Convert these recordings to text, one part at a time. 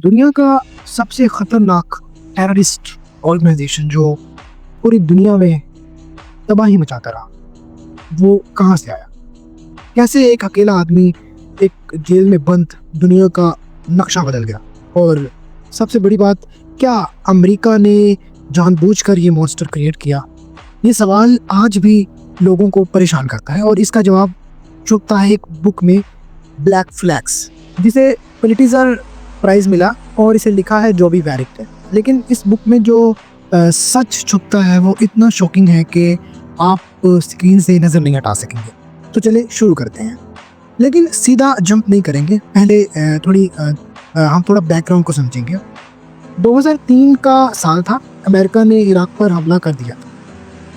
दुनिया का सबसे खतरनाक टेररिस्ट ऑर्गेनाइजेशन जो पूरी दुनिया में तबाही मचाता रहा, वो कहाँ से आया? कैसे एक अकेला आदमी एक जेल में बंद दुनिया का नक्शा बदल गया? और सबसे बड़ी बात, क्या अमेरिका ने जानबूझकर ये मॉन्स्टर क्रिएट किया? ये सवाल आज भी लोगों को परेशान करता है और इसका जवाब छुपता है एक बुक में, ब्लैक फ्लैग्स, जिसे पुलिट्जर प्राइज़ मिला और इसे लिखा है जॉबी वैरिक ने। लेकिन इस बुक में जो सच छुपता है वो इतना शॉकिंग है कि आप स्क्रीन से नज़र नहीं हटा सकेंगे। तो चलिए शुरू करते हैं, लेकिन सीधा जंप नहीं करेंगे। पहले हम थोड़ा बैकग्राउंड को समझेंगे। 2003 का साल था, अमेरिका ने इराक पर हमला कर दिया।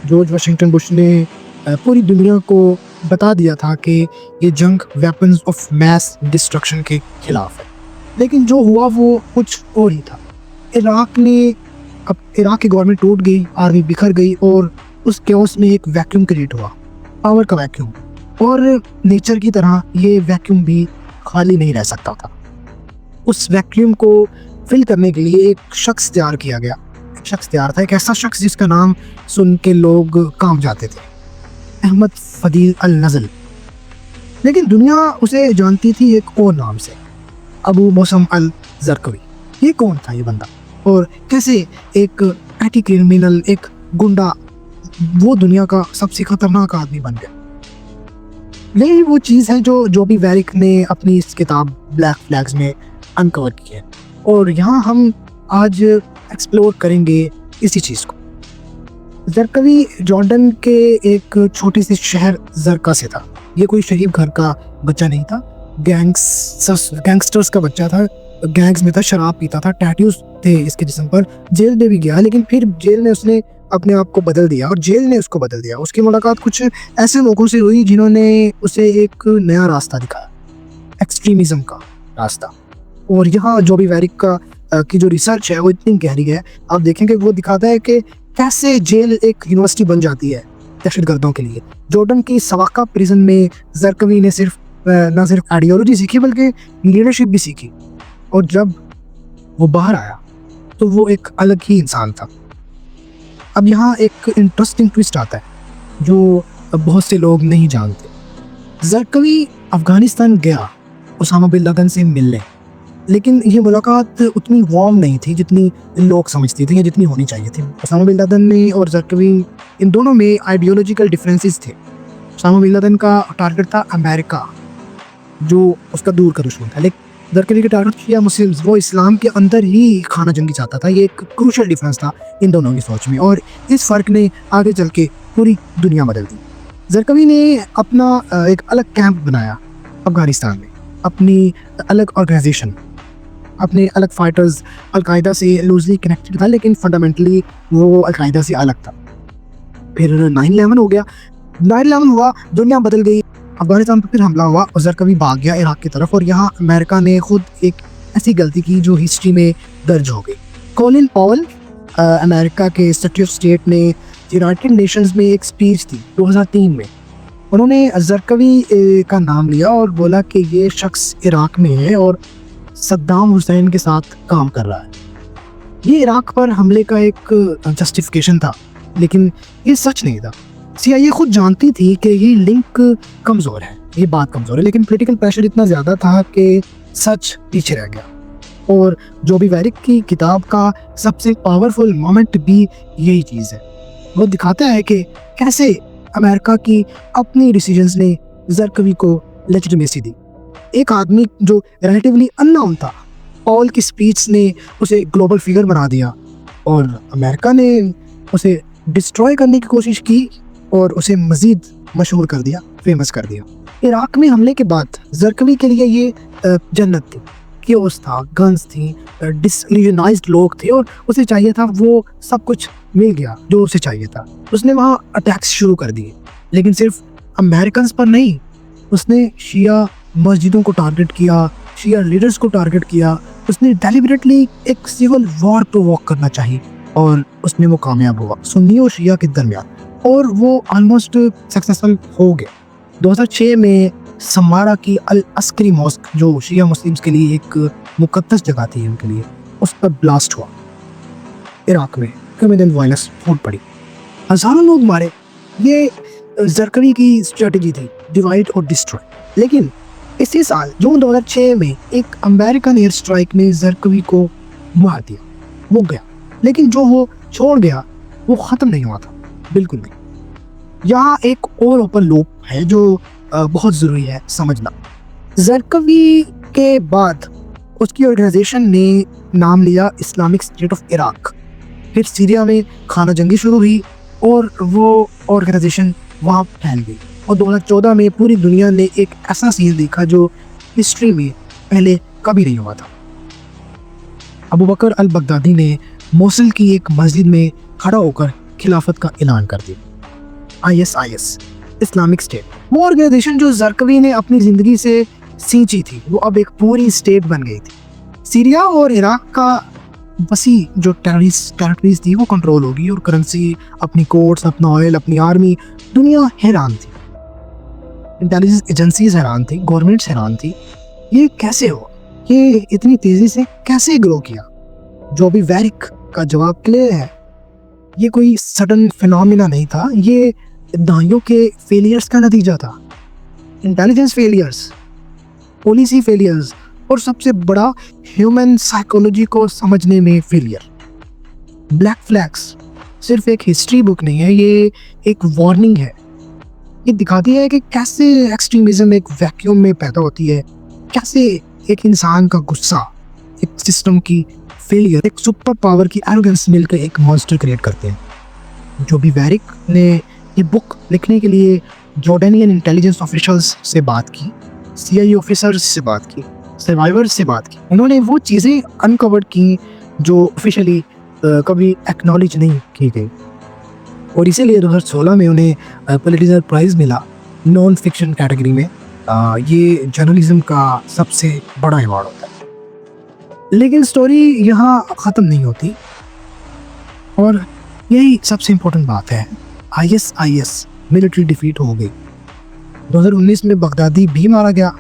जॉर्ज वाशिंगटन बुश ने पूरी दुनिया को बता दिया था कि ये जंग वेपन्स ऑफ मैस डिस्ट्रक्शन के खिलाफ है। लेकिन जो हुआ वो कुछ और ही था। इराक की गवर्नमेंट टूट गई, आर्मी बिखर गई और उस कैओस में एक वैक्यूम क्रिएट हुआ, पावर का वैक्यूम। और नेचर की तरह ये वैक्यूम भी खाली नहीं रह सकता था। उस वैक्यूम को फिल करने के लिए एक शख्स तैयार किया गया। एक ऐसा शख्स जिसका नाम सुन के लोग कांप जाते थे, अहमद फदील अल नज़ल। लेकिन दुनिया उसे जानती थी एक और नाम से, अबू मौसम अल जरकवी। ये कौन था ये बंदा, और कैसे एक एंटी क्रिमिनल, एक गुंडा, वो दुनिया का सबसे खतरनाक आदमी बन गया? यही वो चीज़ है जो जॉबी वैरिक ने अपनी इस किताब ब्लैक फ्लैग्स में अनकवर की है, और यहाँ हम आज एक्सप्लोर करेंगे इसी चीज़ को। जरकवी जॉर्डन के एक छोटे से शहर जरका से था। ये कोई शरीफ घर का बच्चा नहीं था, गैंगस्टर्स का बच्चा था। गैंग्स में था, शराब पीता था, टैटूज थे इसके जिस्म पर। जेल में भी गया, लेकिन फिर जेल ने उसने अपने आप को बदल दिया और जेल ने उसको बदल दिया। उसकी मुलाकात कुछ ऐसे लोगों से हुई जिन्होंने उसे एक नया रास्ता दिखाया, एक्सट्रीमिज्म का रास्ता। और यहाँ जॉबी वैरिक की जो रिसर्च है वो इतनी गहरी है, आप देखेंगे वो दिखाता है कि कैसे जेल एक यूनिवर्सिटी बन जाती है दहशतगर्दों के लिए। जॉर्डन की सवाका प्रिजन में जरकवी ने न सिर्फ आइडियोलॉजी सीखी बल्कि लीडरशिप भी सीखी। और जब वो बाहर आया तो वो एक अलग ही इंसान था। अब यहाँ एक इंटरेस्टिंग ट्विस्ट आता है जो बहुत से लोग नहीं जानते। जरकवी अफगानिस्तान गया उसामा बिन लादेन से मिलने, लेकिन ये मुलाकात उतनी वार्म नहीं थी जितनी लोग समझते थे या जितनी होनी चाहिए थी। उसामा बिन लादेन ने और जरकवी, इन दोनों में आइडियोलॉजिकल डिफरेंसेस थे। उसामा बिन लादेन का टारगेट था अमेरिका, जो उसका दूर का दुश्मन था, लेकिन जरकवी के टारगेट किया मुस्लिम्स। वो इस्लाम के अंदर ही खाना जंगी चाहता था। ये एक क्रूशल डिफरेंस था इन दोनों की सोच में, और इस फ़र्क ने आगे चल के पूरी दुनिया बदल दी। जरकवी ने अपना एक अलग कैंप बनाया अफगानिस्तान में, अपनी अलग ऑर्गेनाइजेशन, अपने अलग फाइटर्स। अलकायदा से लूजली कनेक्टेड था, लेकिन फंडामेंटली वो अलकायदा से अलग था। फिर 9/11 हो गया, 9/11 हुआ, दुनिया बदल गई। अफगानिस्तान पर फिर हमला हुआ और जरकवी भाग गया इराक की तरफ, और यहाँ अमेरिका ने खुद एक ऐसी गलती की जो हिस्ट्री में दर्ज हो गई। कॉलिन पॉवल, अमेरिका के सेक्रेटरी ऑफ स्टेट, ने यूनाइटेड नेशंस में एक स्पीच दी 2003 में। उन्होंने जरकवी का नाम लिया और बोला कि ये शख्स इराक में है और सद्दाम हुसैन के साथ काम कर रहा है। ये इराक पर हमले का एक जस्टिफिकेशन था, लेकिन ये सच नहीं था। CIA खुद जानती थी कि ये लिंक कमज़ोर है, ये बात कमज़ोर है, लेकिन पॉलिटिकल प्रेशर इतना ज़्यादा था कि सच पीछे रह गया। और जॉबी वैरिक की किताब का सबसे पावरफुल मोमेंट भी यही चीज़ है। वो दिखाता है कि कैसे अमेरिका की अपनी डिसीजंस ने जरकवी को लेजिटिमेसी दी। एक आदमी जो रिलेटिवली अननोन था, पॉल की स्पीच ने उसे ग्लोबल फिगर बना दिया, और अमेरिका ने उसे डिस्ट्रॉय करने की कोशिश की और उसे मज़ीद मशहूर कर दिया, फेमस कर दिया। इराक में हमले के बाद जरकवी के लिए ये जन्नत थी, क्योस था, गन्स थी, डिसइल्यूजनाइज्ड लोग थे, और उसे चाहिए था वो सब कुछ मिल गया जो उसे चाहिए था। उसने वहाँ अटैक्स शुरू कर दिए, लेकिन सिर्फ अमेरिकन्स पर नहीं, उसने शिया मस्जिदों को टारगेट किया, शिया लीडर्स को टारगेट किया। उसने डेलिबरेटली एक सिविल वॉर प्रोवोक करना चाहिए, और उसमें वो कामयाब हुआ सुन्नी और शिया के दरमियान, और वो ऑलमोस्ट सक्सेसफुल हो गया। 2006 में समारा की अल अस्करी मॉस्क, जो शिया मुस्लिम्स के लिए एक मुकद्दस जगह थी उनके लिए, उस पर ब्लास्ट हुआ। इराक में क्रिमिनल वायलेंस फूट पड़ी, हजारों लोग मारे। ये जरकरी की स्ट्रेटजी थी, डिवाइड और डिस्ट्रॉय। लेकिन इसी साल जून 2006 में एक अमेरिकन एयर स्ट्राइक ने जरकवी को मार दिया। वो गया, लेकिन जो वो छोड़ गया वो ख़त्म नहीं हुआ था, बिल्कुल नहीं। यहाँ एक और ओपन लूप है जो बहुत ज़रूरी है समझना। जरकवी के बाद उसकी ऑर्गेनाइजेशन ने नाम लिया इस्लामिक स्टेट ऑफ इराक। फिर सीरिया में खाना जंगी शुरू हुई और वो ऑर्गेनाइजेशन वहाँ फैल गई। और 2014 में पूरी दुनिया ने एक ऐसा सीन देखा जो हिस्ट्री में पहले कभी नहीं हुआ था। अबू बकर अल बगदादी ने मोसुल की एक मस्जिद में खड़ा होकर खिलाफत का ऐलान कर दिया। ISIS, इस्लामिक स्टेट, वो ऑर्गेनाइजेशन जो जरकवी ने अपनी ज़िंदगी से सींची थी, वो अब एक पूरी स्टेट बन गई थी। सीरिया और इराक का वसी जो टेरिटरीज थी वो कंट्रोल होगी, और करेंसी, अपनी कोर्ट्स, अपना ऑयल, अपनी आर्मी। दुनिया हैरान थी, इंटेलिजेंस एजेंसीज हैरान थी, गवर्नमेंट्स हैरान थी। ये कैसे हुआ? ये इतनी तेज़ी से कैसे ग्रो किया? जो भी वैरिक का जवाब क्लियर है, ये कोई सडन फिनोमिना नहीं था, ये दहाइयों के फेलियर्स का नतीजा था। इंटेलिजेंस फेलियर्स, पॉलिसी फेलियर्स, और सबसे बड़ा ह्यूमन साइकोलॉजी को समझने में फेलियर। ब्लैक फ्लैग्स सिर्फ एक हिस्ट्री बुक नहीं है, ये एक वार्निंग है। ये दिखाती है कि कैसे एक्सट्रीमिज्म एक वैक्यूम में पैदा होती है, कैसे एक इंसान का गुस्सा, एक सिस्टम की फेलियर, एक सुपर पावर की एरोगेंस मिलकर एक मॉन्स्टर क्रिएट करते हैं। जो भी वैरिक ने ये बुक लिखने के लिए जॉर्डेनियन इंटेलिजेंस ऑफिशियल्स से बात की, CIA ऑफिसर्स से बात की, सर्वाइवर्स से बात की, उन्होंने वो चीज़ें अनकवर्ड की जो ऑफिशियली कभी एक्नॉलेज नहीं की गई। और इसीलिए 2016 में उन्हें पुलिट्जर प्राइज़ मिला नॉन फिक्शन कैटेगरी में। ये जर्नलिज्म का सबसे बड़ा अवार्ड होता है। लेकिन स्टोरी यहाँ ख़त्म नहीं होती, और यही सबसे इम्पोर्टेंट बात है। ISIS मिलिट्री डिफीट हो गई। 2019 में बगदादी भी मारा गया,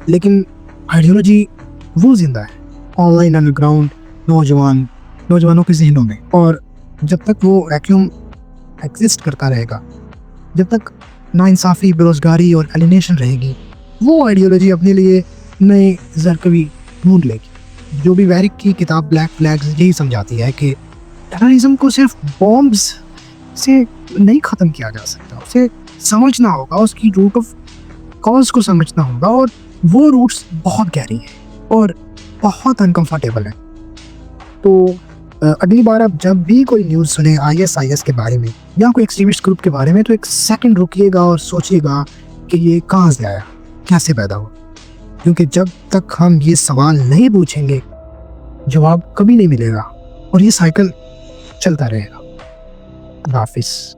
लेकिन आइडियोलॉजी वो जिंदा है, ऑनलाइन, अंडरग्राउंड, नौजवानों के जहनों में। और जब तक वो वैक्यूम एग्जिस्ट करता रहेगा, जब तक नाइंसाफ़ी, बेरोज़गारी और एलिनेशन रहेगी, वो आइडियोलॉजी अपने लिए नए जरकवी ढूंढ लेगी। जो भी वैरिक की किताब ब्लैक फ्लैग्स यही समझाती है कि टेररिज्म को सिर्फ बॉम्ब्स से नहीं ख़त्म किया जा सकता, उसे समझना होगा, उसकी रूट ऑफ कॉज को समझना होगा, और वो रूट्स बहुत गहरी हैं और बहुत अनकंफर्टेबल हैं। तो अगली बार आप जब भी कोई न्यूज़ सुने ISIS के बारे में या कोई एक्सट्रीमिस्ट ग्रुप के बारे में, तो एक सेकंड रुकिएगा और सोचिएगा कि ये कहाँ से आया, कैसे पैदा हुआ। क्योंकि जब तक हम ये सवाल नहीं पूछेंगे, जवाब कभी नहीं मिलेगा, और ये साइकिल चलता रहेगा। हाफिज़।